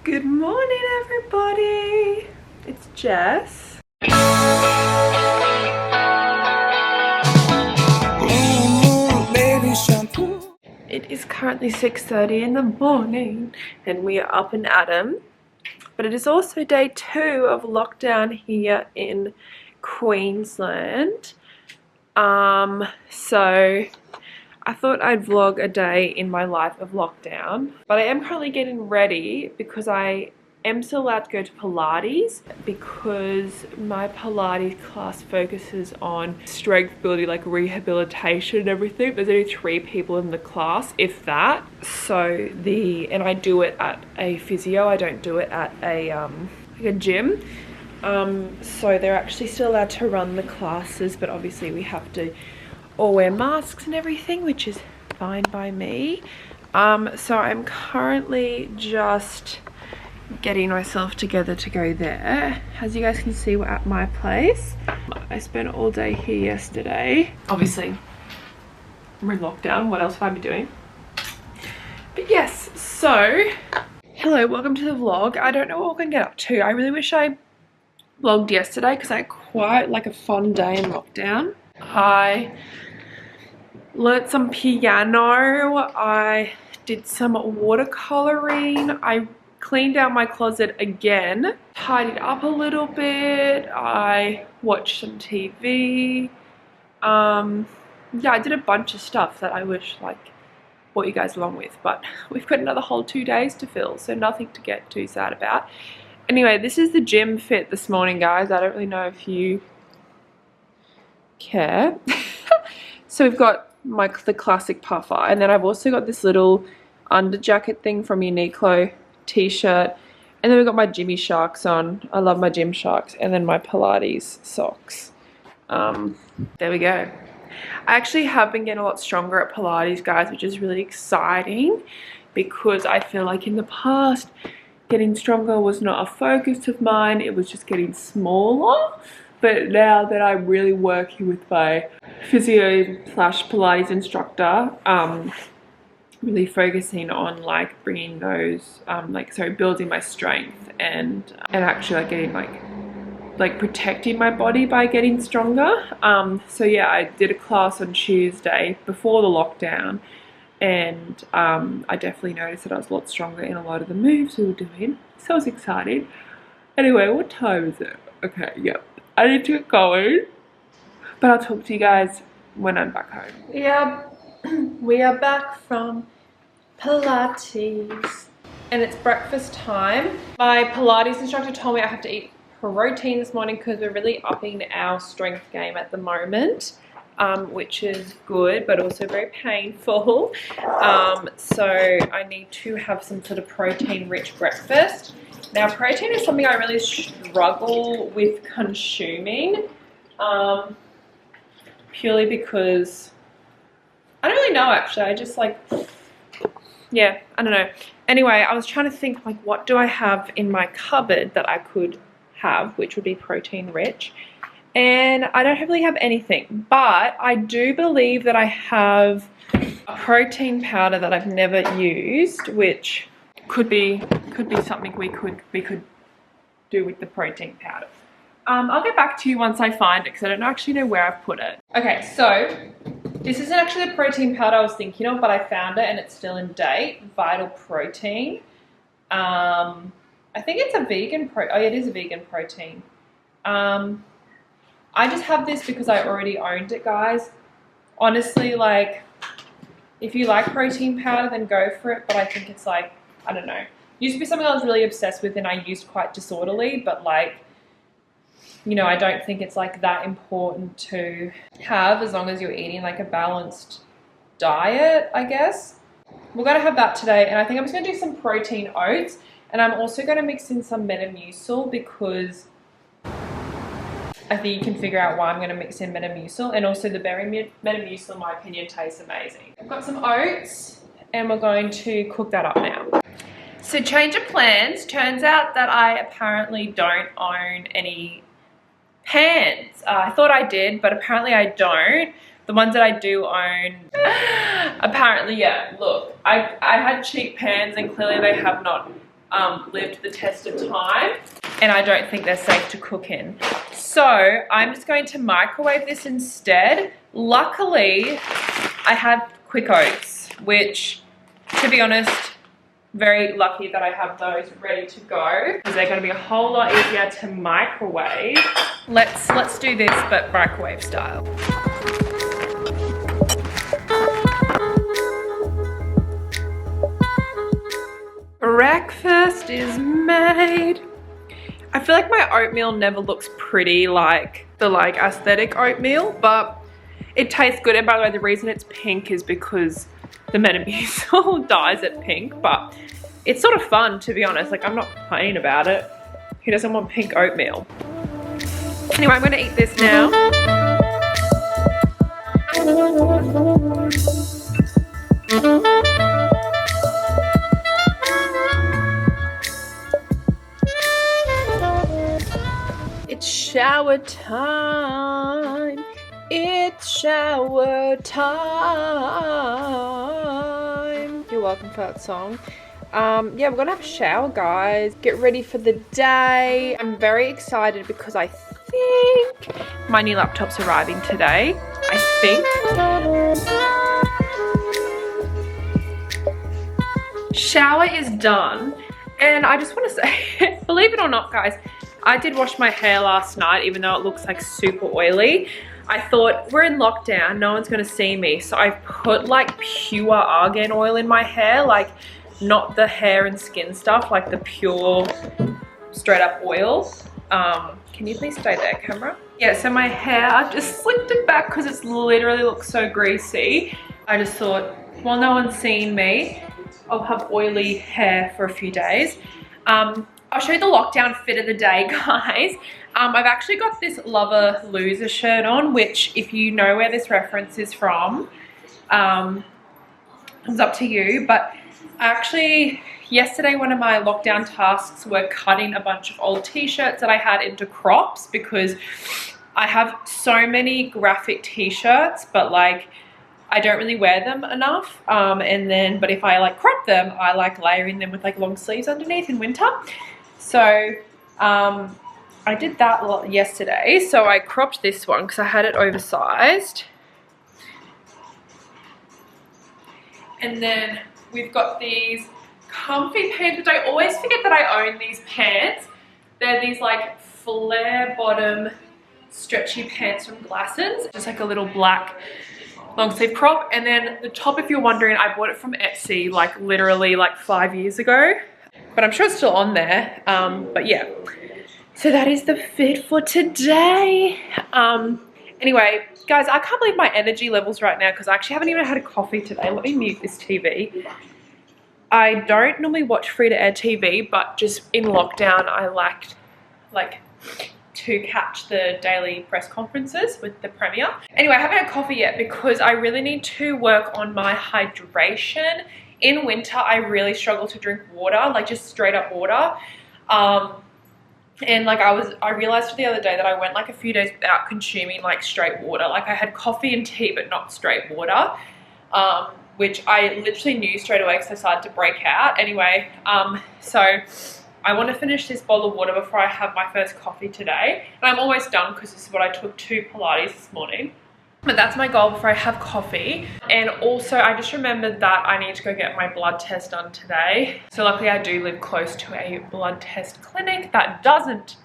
Good morning, everybody. It's Jess. It is currently 6:30 in the morning and we are up and at 'em. But it is also day 2 of lockdown here in Queensland. So I thought I'd vlog a day in my life of lockdown, but I am currently getting ready because I am still allowed to go to Pilates because my Pilates class focuses on strength building, like rehabilitation and everything. There's only 3 people in the class, if that. So and I do it at a physio, I don't do it at a gym. So they're actually still allowed to run the classes, but obviously we have to all wear masks and everything, which is fine by me. So I'm currently just getting myself together to go there. As you guys can see, we're at my place. I spent all day here yesterday. Obviously, we're in lockdown. What else have I been doing? But yes, so hello, welcome to the vlog. I don't know what we're gonna get up to. I really wish I vlogged yesterday because I had quite like a fun day in lockdown. I learnt some piano, I did some watercoloring, I cleaned out my closet again, tidied up a little bit, I watched some TV. Yeah, I did a bunch of stuff that I wish like brought you guys along with, but we've got another whole 2 days to fill, so nothing to get too sad about. Anyway, this is the gym fit this morning, guys. I don't really know if you care. So we've got the classic puffer, and then I've also got this little under jacket thing from Uniqlo t-shirt, and then we've got my Jimmy Sharks on. I love my gym sharks, and then my Pilates socks. There we go. I actually have been getting a lot stronger at Pilates, guys, which is really exciting because I feel like in the past getting stronger was not a focus of mine, it was just getting smaller. But now that I'm really working with my physio / Pilates instructor, really focusing on like bringing those, building my strength and actually like getting like protecting my body by getting stronger. So yeah, I did a class on Tuesday before the lockdown, and I definitely noticed that I was a lot stronger in a lot of the moves we were doing. So I was excited. Anyway, what time is it? Okay, yep. I need to get going, but I'll talk to you guys when I'm back home. We are back from Pilates and it's breakfast time. My Pilates instructor told me I have to eat protein this morning because we're really upping our strength game at the moment, which is good but also very painful. So I need to have some sort of protein rich breakfast. Now, protein is something I really struggle with consuming, purely because I don't really know, actually. I just like, yeah, I don't know. Anyway, I was trying to think like, what do I have in my cupboard that I could have, which would be protein rich? And I don't really have anything, but I do believe that I have a protein powder that I've never used, which could be something we could do with the protein powder. I'll get back to you once I find it because I don't actually know where I've put it. Okay, so this isn't actually the protein powder I was thinking of, but I found it and it's still in date. Vital Protein. I think it's a vegan oh yeah, it is a vegan protein. I just have this because I already owned it, guys. Honestly, like, if you like protein powder, then go for it, but I think it's like, I don't know. Used to be something I was really obsessed with and I used quite disorderly, but like, you know, I don't think it's like that important to have as long as you're eating like a balanced diet, I guess. We're going to have that today, and I think I'm just going to do some protein oats, and I'm also going to mix in some Metamucil because I think you can figure out why I'm going to mix in Metamucil, and also the berry Metamucil, in my opinion, tastes amazing. I've got some oats and we're going to cook that up now. So change of plans. Turns out that I apparently don't own any pans. I thought I did, but apparently I don't. The ones that I do own, apparently, yeah, look, I had cheap pans and clearly they have not lived the test of time, and I don't think they're safe to cook in. So I'm just going to microwave this instead. Luckily, I have quick oats, which, to be honest, very lucky that I have those ready to go because they're going to be a whole lot easier to microwave. Let's do this, but microwave style. Breakfast is made. I feel like my oatmeal never looks pretty like the aesthetic oatmeal, but it tastes good. And by the way, the reason it's pink is because the Metamucil dyes it pink, but it's sort of fun, to be honest. Like, I'm not complaining about it. Who doesn't want pink oatmeal? Anyway, I'm gonna eat this now. It's shower time. It's shower time. You're welcome for that song. Yeah, we're gonna have a shower, guys. Get ready for the day. I'm very excited because I think my new laptop's arriving today. I think. Shower is done, and I just want to say, believe it or not, guys, I did wash my hair last night, even though it looks like super oily. I thought, we're in lockdown, no one's gonna see me, so I put like pure argan oil in my hair, like not the hair and skin stuff, like the pure straight up oil. Can you please stay there, camera? Yeah, so my hair, I've just slicked it back because it's literally looks so greasy. I just thought, well, no one's seen me, I'll have oily hair for a few days. I'll show you the lockdown fit of the day, guys. I've actually got this Lover Loser shirt on, which, if you know where this reference is from, it's up to you. But actually, yesterday, one of my lockdown tasks were cutting a bunch of old t-shirts that I had into crops, because I have so many graphic t-shirts, but like, I don't really wear them enough. But if I like crop them, I like layering them with like long sleeves underneath in winter. So I did that yesterday. So I cropped this one because I had it oversized. And then we've got these comfy pants, which I always forget that I own these pants. They're these like flare bottom stretchy pants from Glassons. Just like a little black long sleeve crop. And then the top, if you're wondering, I bought it from Etsy like literally like 5 years ago. But I'm sure it's still on there. But yeah, so that is the fit for today. Anyway, guys, I can't believe my energy levels right now because I actually haven't even had a coffee today. Let me mute this TV. I don't normally watch free-to-air TV, but just in lockdown, I liked like to catch the daily press conferences with the Premier. Anyway, I haven't had coffee yet because I really need to work on my hydration. In winter, I really struggle to drink water, like just straight up water. And like I realized the other day that I went like a few days without consuming like straight water. Like I had coffee and tea, but not straight water, which I literally knew straight away because I started to break out. Anyway, so I want to finish this bottle of water before I have my first coffee today. And I'm almost done because this is what I took to Pilates this morning. But that's my goal before I have coffee. And also, I just remembered that I need to go get my blood test done today. So luckily I do live close to a blood test clinic that doesn't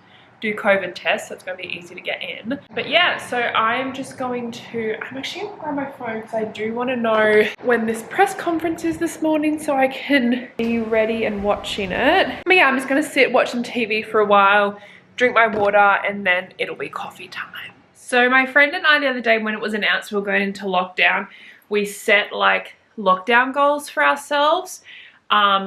do COVID tests, so it's going to be easy to get in. But yeah, so I'm just going to, I'm actually going to grab my phone because I do want to know when this press conference is this morning so I can be ready and watching it. But yeah, I'm just going to sit, watch some TV for a while, drink my water, and then it'll be coffee time. So my friend and I the other day, when it was announced we were going into lockdown, we set like lockdown goals for ourselves,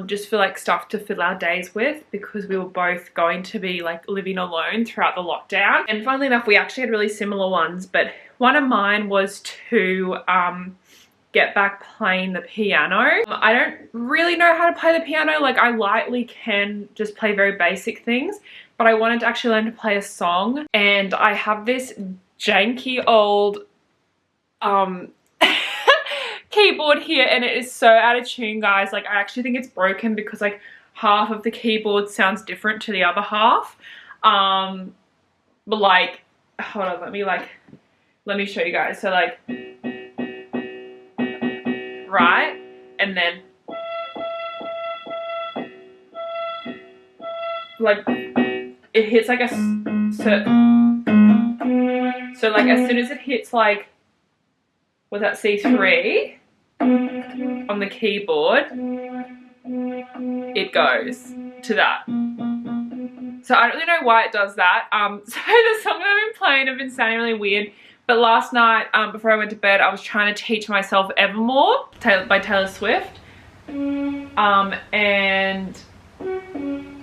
just for like stuff to fill our days with, because we were both going to be like living alone throughout the lockdown. And funnily enough, we actually had really similar ones, but one of mine was to get back playing the piano. I don't really know how to play the piano. Like I lightly can just play very basic things, but I wanted to actually learn to play a song. And I have this janky old keyboard here, and it is so out of tune, guys. Like I actually think it's broken because like half of the keyboard sounds different to the other half. But like, hold on, let me show you guys. So like, right, and then like it hits like a so like as soon as it hits like, was that C3 on the keyboard, it goes to that. So I don't really know why it does that. So the song that I've been playing have been sounding really weird. But last night, before I went to bed, I was trying to teach myself Evermore by Taylor Swift. And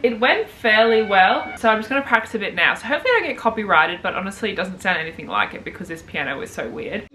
it went fairly well. So I'm just going to practice a bit now. So hopefully I don't get copyrighted, but honestly it doesn't sound anything like it because this piano is so weird.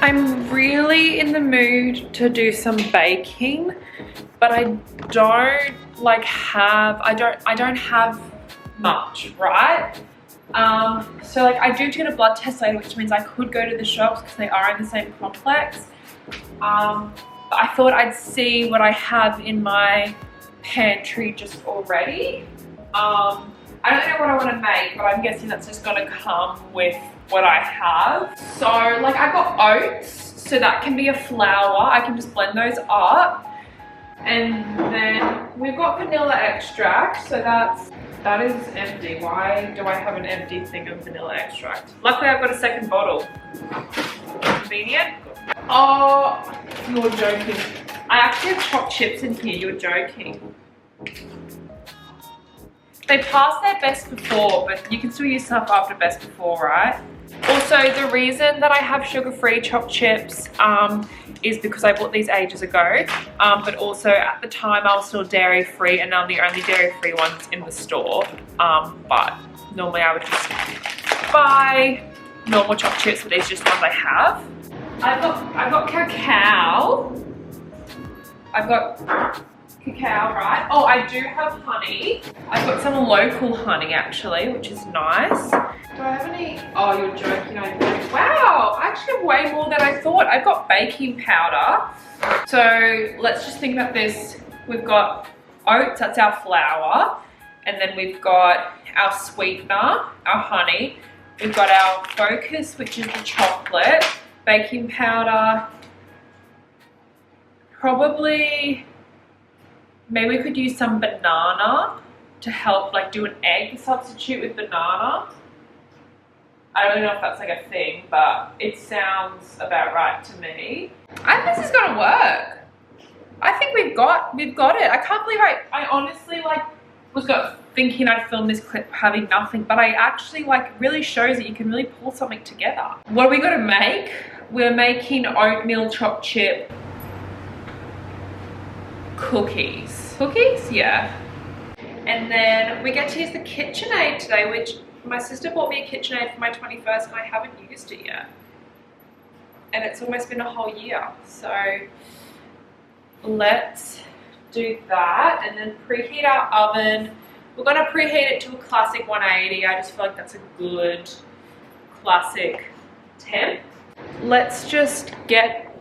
I'm really in the mood to do some baking, but I don't like I don't have much, right? So like I do get a blood test later, which means I could go to the shops because they are in the same complex. But I thought I'd see what I have in my pantry just already. I don't know what I want to make, but I'm guessing that's just gonna come with what I have. So like I've got oats, so that can be a flour. I can just blend those up. And then we've got vanilla extract, so that is empty. Why do I have an empty thing of vanilla extract? Luckily I've got a second bottle. Convenient. Oh, you're joking. I actually have chopped chips in here, you're joking. They passed their best before, but you can still use stuff after best before, right? Also, the reason that I have sugar-free chopped chips is because I bought these ages ago, but also at the time I was still dairy-free, and I'm the only dairy-free ones in the store. But normally I would just buy normal chopped chips, but these are just ones I have. I've got cacao. I've got cacao, right? Oh, I do have honey. I've got some local honey actually, which is nice. Do I have any? Oh, you're joking, I do. Wow, I actually have way more than I thought. I've got baking powder. So let's just think about this. We've got oats, that's our flour. And then we've got our sweetener, our honey. We've got our focus, which is the chocolate. Baking powder. Probably, maybe we could use some banana to help like do an egg substitute with banana. I don't know if that's like a thing, but it sounds about right to me. I think this is gonna work. I think we've got it. I can't believe I honestly like was thinking I'd film this clip having nothing, but I actually like really shows that you can really pull something together. What are we gonna make? We're making oatmeal chopped chip cookies. Cookies? Yeah. And then we get to use the KitchenAid today, which my sister bought me a KitchenAid for my 21st and I haven't used it yet. And it's almost been a whole year. So let's do that and then preheat our oven. We're gonna preheat it to a classic 180. I just feel like that's a good classic temp. Let's just get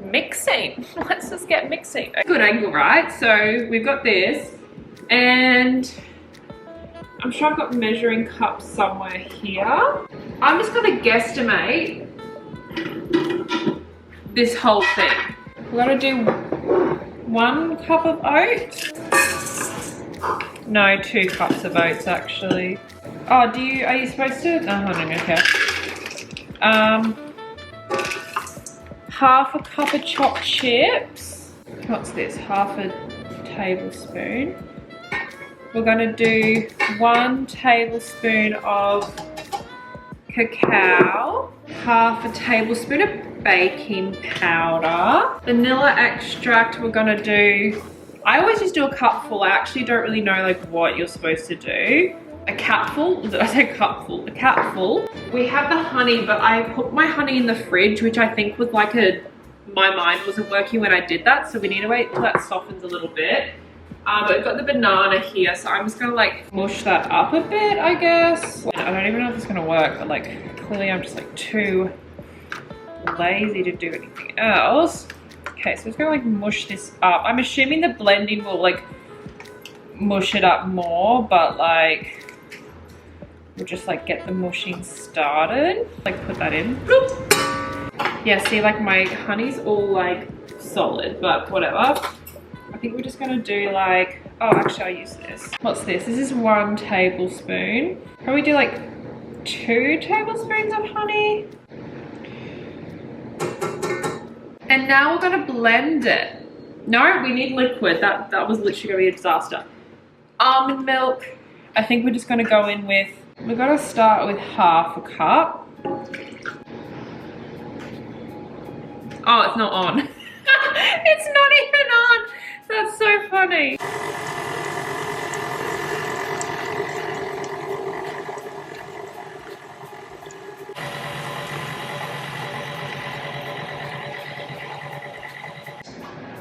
mixing. Let's just get mixing. Good angle, right? So we've got this, and I'm sure I've got measuring cups somewhere here. I'm just gonna guesstimate this whole thing. We're gonna do 1 cup of oats. No, 2 cups of oats actually. Oh, are you supposed to? No, hold on, okay. Half a cup of chopped chips. What's this? Half a tablespoon. We're gonna do 1 tablespoon of cacao, half a tablespoon of baking powder, vanilla extract. We're gonna do, I always just do a cupful. I actually don't really know like what you're supposed to do. A cupful, did I say cupful? A cupful. We have the honey, but I put my honey in the fridge, which I think was like my mind wasn't working when I did that. So we need to wait till that softens a little bit. But we've got the banana here, so I'm just gonna like mush that up a bit, I guess. I don't even know if it's gonna work, but like clearly I'm just like too lazy to do anything else. Okay, so I'm just gonna like mush this up. I'm assuming the blending will like mush it up more, but like we'll just like get the mushing started. Like put that in. Boop. Yeah, see, like my honey's all like solid, but whatever. I think we're just gonna do like, oh, actually I'll use this. What's this? This is 1 tablespoon. Probably do like 2 tablespoons of honey. And now we're gonna blend it. No, we need liquid. That was literally gonna be a disaster. Almond milk. I think we're just gonna go in with, we're gonna start with half a cup. Oh, it's not on. It's not even on. That's so funny.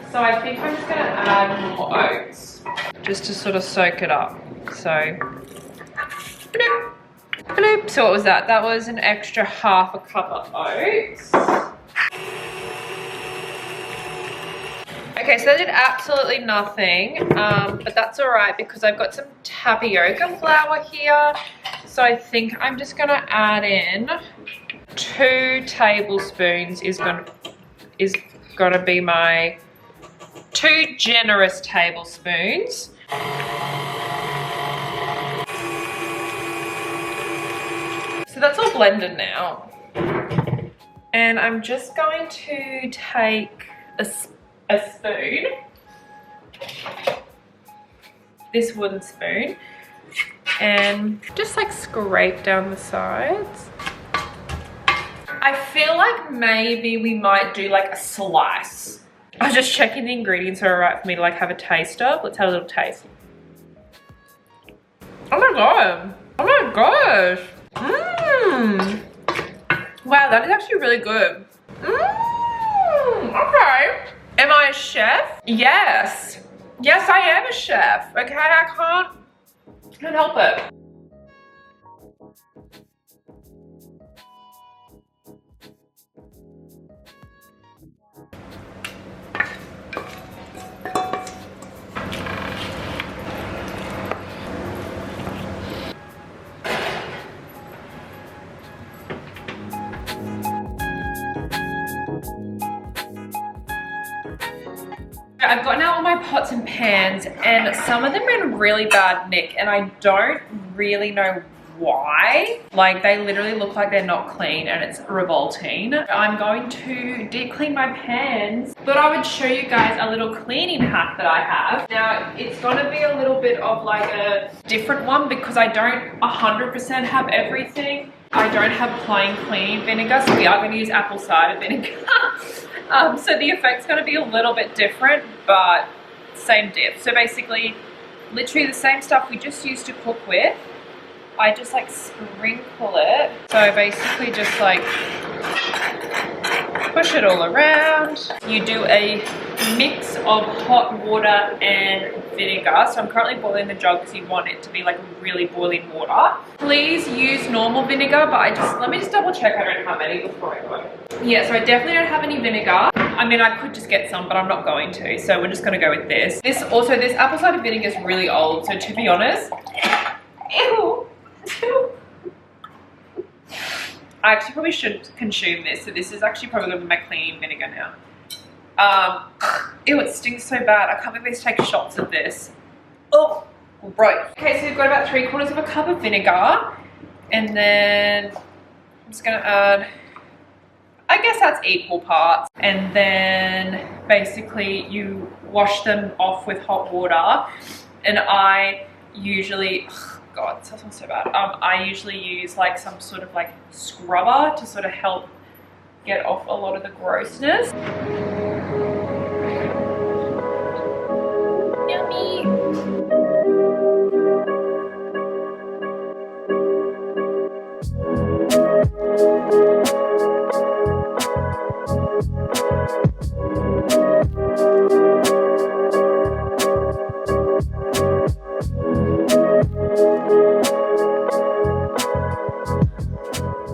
So I think I'm just gonna add more oats just to sort of soak it up. So, bloop, bloop. So what was that? That was an extra half a cup of oats. Okay, so that did absolutely nothing, but that's all right because I've got some tapioca flour here. So I think I'm just gonna add in 2 tablespoons is gonna be my 2 generous tablespoons. So that's all blended now. And I'm just going to take a spoon, this wooden spoon, and just like scrape down the sides. I feel like maybe we might do like a slice. I was just checking the ingredients are alright for me to like have a taste of. Let's have a little taste. Oh my god. Oh my gosh. Mmm. Wow, that is actually really good. Mmm. Okay. Am I a chef? Yes. Yes, I am a chef. Okay, I can't help it. I've gotten out all my pots and pans and some of them are in really bad nick and I don't really know why. Like they literally look like they're not clean and it's revolting. I'm going to deep clean my pans, but I would show you guys a little cleaning hack that I have. Now it's gonna be a little bit of like a different one because I don't 100% have everything. I don't have plain cleaning vinegar, so we are going to use apple cider vinegar. So the effect's going to be a little bit different, but same diff. So basically, literally the same stuff we just used to cook with. I just like sprinkle it. So basically just like push it all around. You do a mix of hot water and vinegar. So I'm currently boiling the jug because you want it to be like really boiling water. Please use normal vinegar, but let me just double check I don't have any before I go. Yeah, so I definitely don't have any vinegar. I mean, I could just get some, but I'm not going to. So we're just gonna go with this. This apple cider vinegar is really old. So to be honest, ew. I actually probably shouldn't consume this. So this is actually probably gonna be my cleaning vinegar now. Ew, it stinks so bad. I can't believe they take shots of this. Oh, right. Okay, so we've got about 3/4 of a cup of vinegar. And then I'm just gonna add, I guess that's equal parts. And then basically you wash them off with hot water. And I usually, God, this smells so bad. I usually use like some sort of like scrubber to sort of help get off a lot of the grossness. Yummy.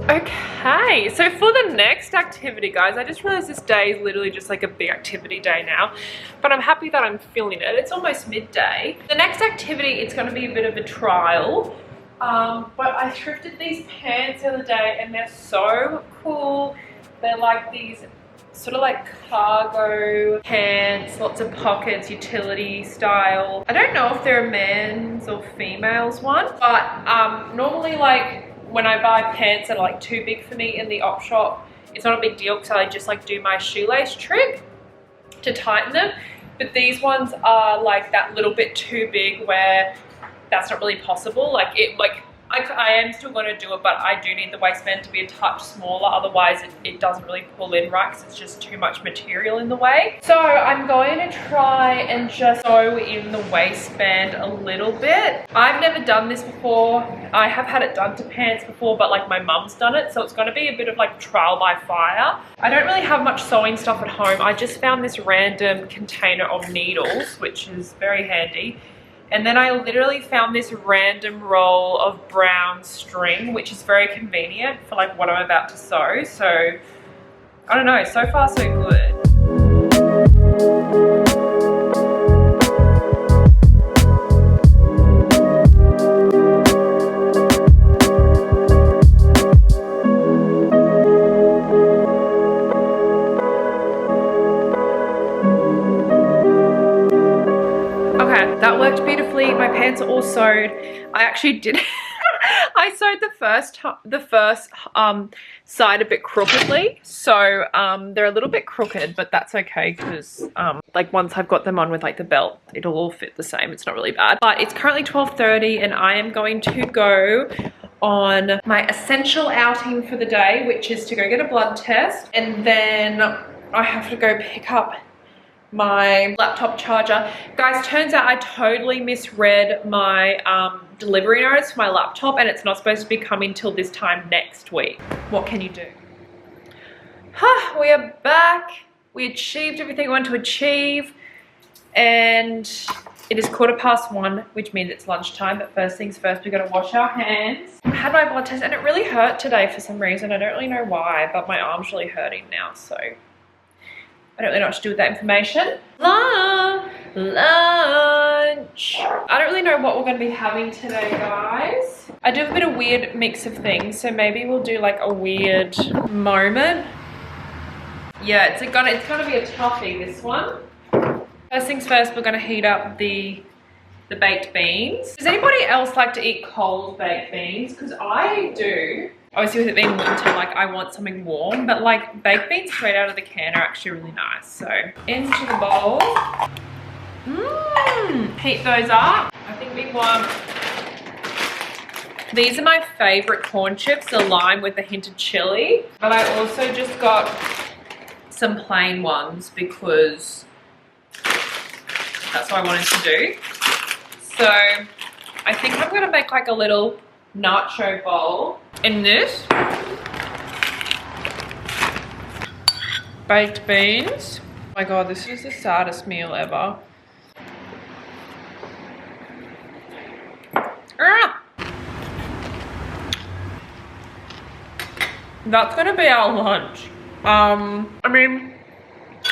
Okay, so for the next activity, guys, I just realized this day is literally just like a big activity day now, but I'm happy that I'm feeling it. It's almost midday. The next activity, it's going to be a bit of a trial, but I thrifted these pants the other day and they're so cool. They're like these sort of like cargo pants, lots of pockets, utility style. I don't know if they're a men's or female's one, but normally like when I buy pants that are like too big for me in the op shop, it's not a big deal because I just like do my shoelace trick to tighten them. But these ones are like that little bit too big where that's not really possible. I am still going to do it, but I do need the waistband to be a touch smaller. Otherwise, it doesn't really pull in right because it's just too much material in the way. So I'm going to try and just sew in the waistband a little bit. I've never done this before. I have had it done to pants before, but like my mum's done it. So it's going to be a bit of like trial by fire. I don't really have much sewing stuff at home. I just found this random container of needles, which is very handy. And then I literally found this random roll of brown string, which is very convenient for like what I'm about to sew. So, I don't know, so far so good. That worked beautifully. My pants are all sewed. I actually did I sewed the first side a bit crookedly, so they're a little bit crooked, but that's okay because like once I've got them on with like the belt, it'll all fit the same. It's not really bad. But it's currently 12:30 and I am going to go on my essential outing for the day, which is to go get a blood test, and then I have to go pick up my laptop charger. Guys, turns out I totally misread my delivery notice for my laptop, and it's not supposed to be coming till this time next week. What can you do? We are back. We achieved everything we wanted to achieve, and it is 1:15, which means it's lunchtime. But first things first, we're gonna wash our hands. I had my blood test and it really hurt today for some reason. I don't really know why, but my arm's really hurting now, so I don't really know what to do with that information. Lunch. I don't really know what we're going to be having today, guys. I do have a bit of weird mix of things, so maybe we'll do like a weird moment. Yeah, it's gonna be a toughie, this one. First things first, we're going to heat up the baked beans. Does anybody else like to eat cold baked beans? Because I do. Obviously with it being winter, like I want something warm, but like baked beans straight out of the can are actually really nice. So into the bowl. Heat those up. I think we want, these are my favorite corn chips, the lime with a hint of chili. But I also just got some plain ones because that's what I wanted to do. So I think I'm gonna make like a little nacho bowl in this. Baked beans. Oh my god, this is the saddest meal ever. Ah! That's gonna be our lunch. I mean,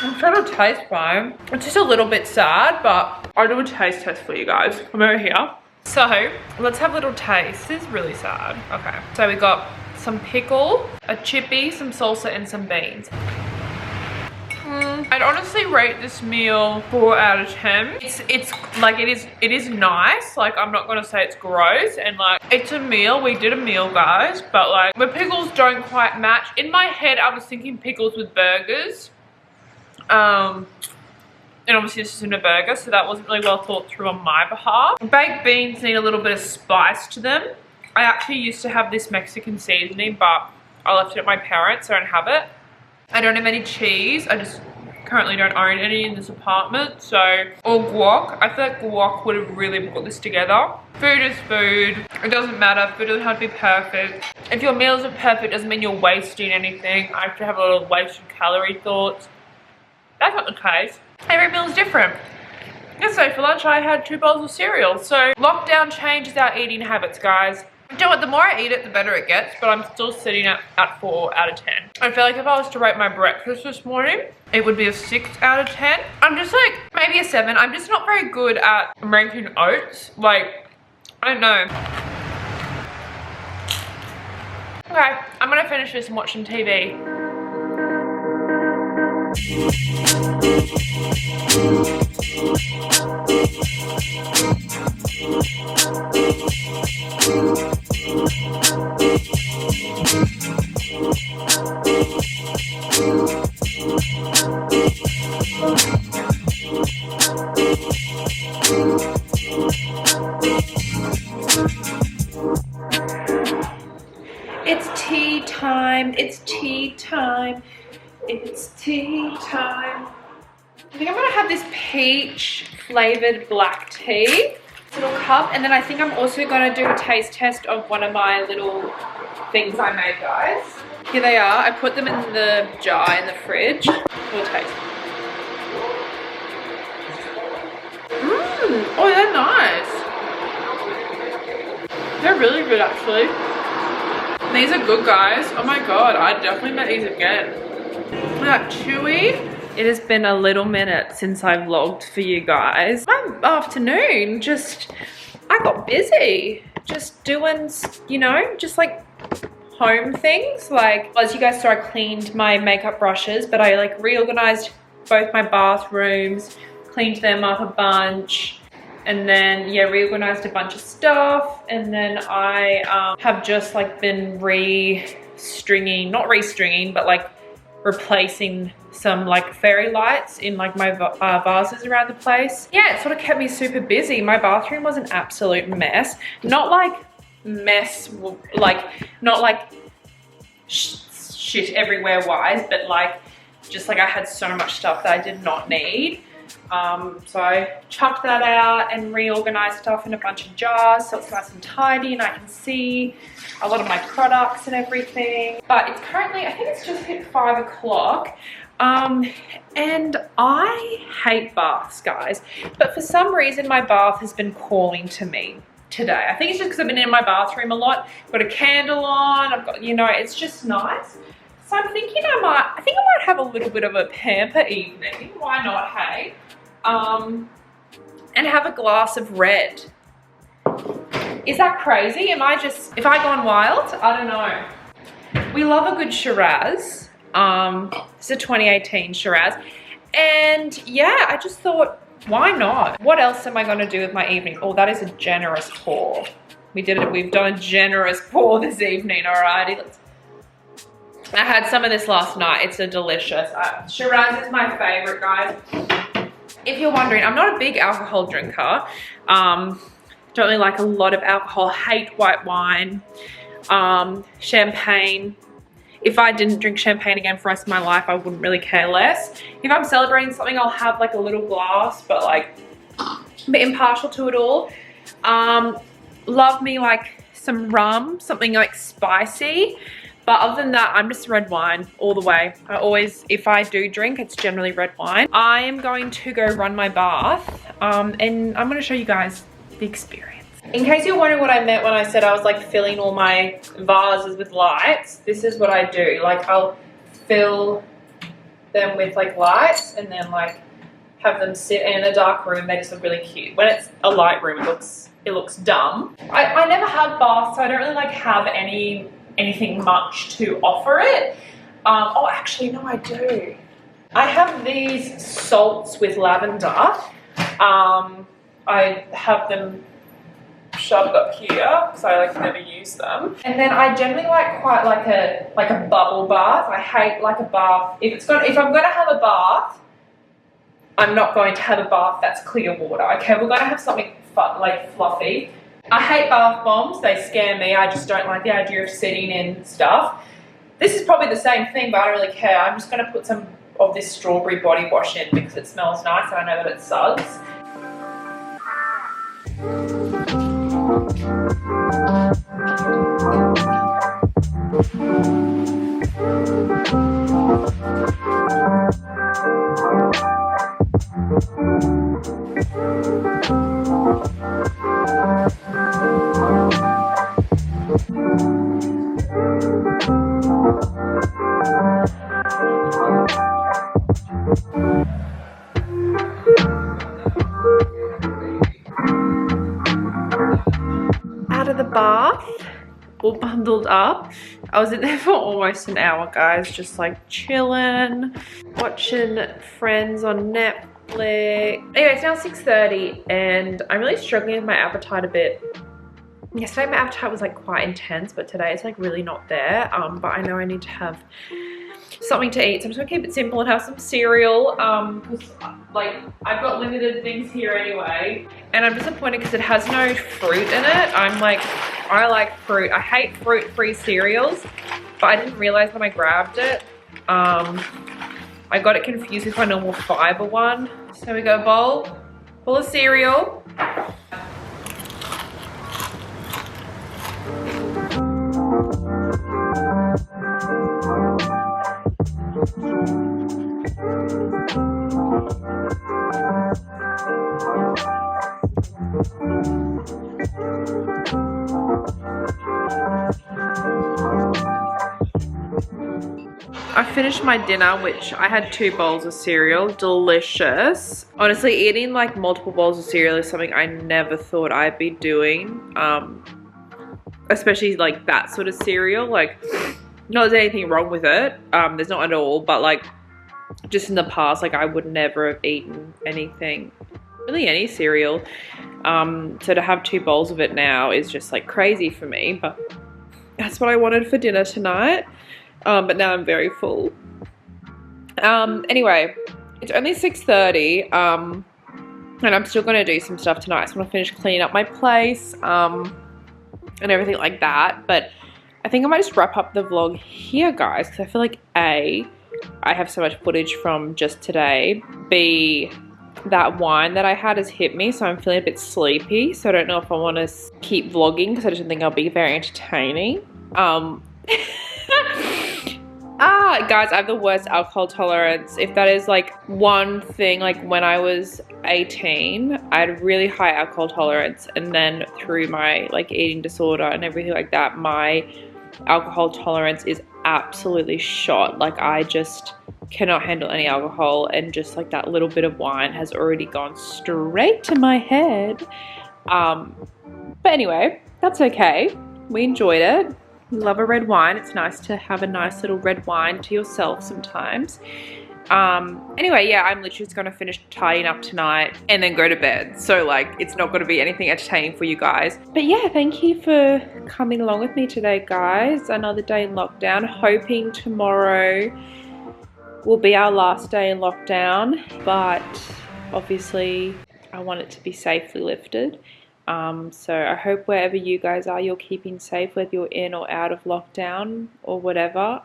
I'm sure it'll taste fine. It's just a little bit sad, but I'll do a taste test for you guys. I'm over here. So, let's have a little taste. This is really sad. Okay, so we got some pickle, a chippy, some salsa, and some beans. I'd honestly rate this meal 4 out of 10. It's like it is nice. Like, I'm not gonna say it's gross, and like it's a meal. We did a meal, guys, but like the pickles don't quite match. In my head, I was thinking pickles with burgers. And obviously this isn't a burger, so that wasn't really well thought through on my behalf. Baked beans need a little bit of spice to them. I actually used to have this Mexican seasoning, but I left it at my parents', so I don't have it. I don't have any cheese. I just currently don't own any in this apartment, so, or guac. I feel like guac would have really put this together. Food is food. It doesn't matter. Food doesn't have to be perfect. If your meals are perfect, doesn't mean you're wasting anything. I have to have a lot of wasted calorie thoughts. That's not the case. Every meal is different. Yesterday for lunch, I had 2 bowls of cereal. So lockdown changes our eating habits, guys. You know what, the more I eat it, the better it gets, but I'm still sitting at 4 out of 10. I feel like if I was to rate my breakfast this morning, it would be a 6 out of 10. I'm just like, maybe a 7. I'm just not very good at making oats. Like, I don't know. Okay, I'm gonna finish this and watch some TV. It's tea time, it's tea time, it's tea time. I think I'm gonna have this peach flavored black tea, little cup, and then I think I'm also gonna do a taste test of one of my little things I made, guys. Here they are. I put them in the jar in the fridge. We'll taste. Oh, they're nice. They're really good, actually. These are good, guys. Oh my god, I'd definitely make these again. That chewy. It has been a little minute since I vlogged for you guys. My afternoon, I got busy. Just doing, you know, just like home things. Like, as you guys saw, I cleaned my makeup brushes, but I like reorganized both my bathrooms, cleaned them up a bunch, and then, yeah, reorganized a bunch of stuff. And then I have just like been re-stringing, not re-stringing, but like replacing some like fairy lights in like my vases around the place. Yeah, it sort of kept me super busy. My bathroom was an absolute mess. Not like mess, like, not like shit everywhere wise, but like, just like I had so much stuff that I did not need. So I chucked that out and reorganized stuff in a bunch of jars so it's nice and tidy and I can see a lot of my products and everything. But it's currently, I think it's just hit 5 o'clock. And I hate baths, guys. But for some reason, my bath has been calling to me today. I think it's just because I've been in my bathroom a lot. Got a candle on, I've got, you know, it's just nice. So I'm thinking I might have a little bit of a pamper evening. Why not, hey? And have a glass of red. Is that crazy? Am I gone wild? I don't know. We love a good Shiraz. It's a 2018 Shiraz. And yeah, I just thought, why not? What else am I gonna do with my evening? Oh, that is a generous pour. We've done a generous pour this evening, alrighty. I had some of this last night. It's a delicious. Shiraz is my favorite, guys. If you're wondering, I'm not a big alcohol drinker. Don't really like a lot of alcohol. Hate white wine, champagne. If I didn't drink champagne again for the rest of my life, I wouldn't really care less. If I'm celebrating something, I'll have like a little glass, but like a bit impartial to it all. Love me like some rum, something like spicy. But other than that, I'm just red wine all the way. I always, if I do drink, it's generally red wine. I am going to go run my bath, and I'm gonna show you guys the experience. In case you're wondering what I meant when I said I was like filling all my vases with lights, this is what I do. Like I'll fill them with like lights and then like have them sit in a dark room. They just look really cute. When it's a light room, it looks dumb. I never have baths, so I don't really like have anything much to offer it. Oh, actually, no, I do. I have these salts with lavender. I have them shoved up here because I like never use them. And then I generally like quite like a bubble bath. I hate like a bath. If I'm gonna have a bath, I'm not going to have a bath that's clear water. Okay, we're gonna have something like fluffy. I hate bath bombs, they scare me. I just don't like the idea of sitting in stuff. This is probably the same thing, but I don't really care. I'm just gonna put some of this strawberry body wash in because it smells nice and I know that it suds. Out of the bath, all bundled up. I was in there for almost an hour, guys, just like chilling, watching Friends on Netflix. Anyway, it's now 6:30 and I'm really struggling with my appetite a bit. Yesterday my appetite was like quite intense, but today it's like really not there. But I know I need to have something to eat, so I'm just gonna keep it simple and have some cereal, because like I've got limited things here anyway, and I'm disappointed because it has no fruit in it. I like fruit. I hate fruit-free cereals, but I didn't realize when I grabbed it. I got it confused with my normal fiber one. So we got a bowl full of cereal. I finished my dinner, which I had 2 bowls of cereal. Delicious. Honestly, eating like multiple bowls of cereal is something I never thought I'd be doing. Especially like that sort of cereal. Like, not there's anything wrong with it. There's not at all. But like, just in the past, like I would never have eaten anything, really any cereal. So to have 2 bowls of it now is just like crazy for me. But that's what I wanted for dinner tonight. But now I'm very full. Anyway, it's only 6:30, and I'm still gonna do some stuff tonight. So I'm gonna finish cleaning up my place, and everything like that. But I think I might just wrap up the vlog here, guys, because I feel like A, I have so much footage from just today. B, that wine that I had has hit me, so I'm feeling a bit sleepy. So I don't know if I want to keep vlogging because I just don't think I'll be very entertaining. Guys, I have the worst alcohol tolerance. If that is like one thing, like when I was 18, I had really high alcohol tolerance, and then through my like eating disorder and everything like that, my alcohol tolerance is absolutely shot. Like I just cannot handle any alcohol, and just like that little bit of wine has already gone straight to my head. But anyway, that's okay. We enjoyed it. Love a red wine. It's nice to have a nice little red wine to yourself sometimes. Anyway, yeah, I'm literally just gonna finish tidying up tonight and then go to bed. So like, it's not gonna be anything entertaining for you guys. But yeah, thank you for coming along with me today, guys. Another day in lockdown. Hoping tomorrow will be our last day in lockdown, but obviously I want it to be safely lifted. So I hope wherever you guys are, you're keeping safe, whether you're in or out of lockdown or whatever.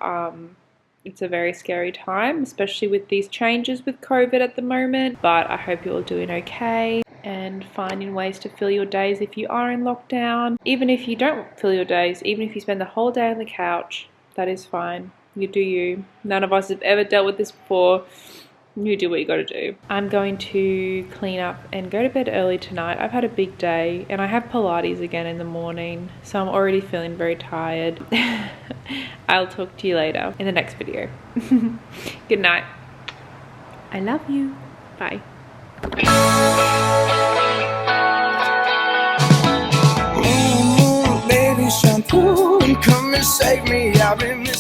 It's a very scary time, especially with these changes with COVID at the moment, but I hope you're all doing okay. and finding ways to fill your days if you are in lockdown. Even if you don't fill your days, even if you spend the whole day on the couch, that is fine. You do you. None of us have ever dealt with this before. You do what you gotta do. I'm going to clean up and go to bed early tonight. I've had a big day and I have Pilates again in the morning, so I'm already feeling very tired. I'll talk to you later in the next video. Good night. I love you. Bye. Baby, shampoo and come and save me. I've been missing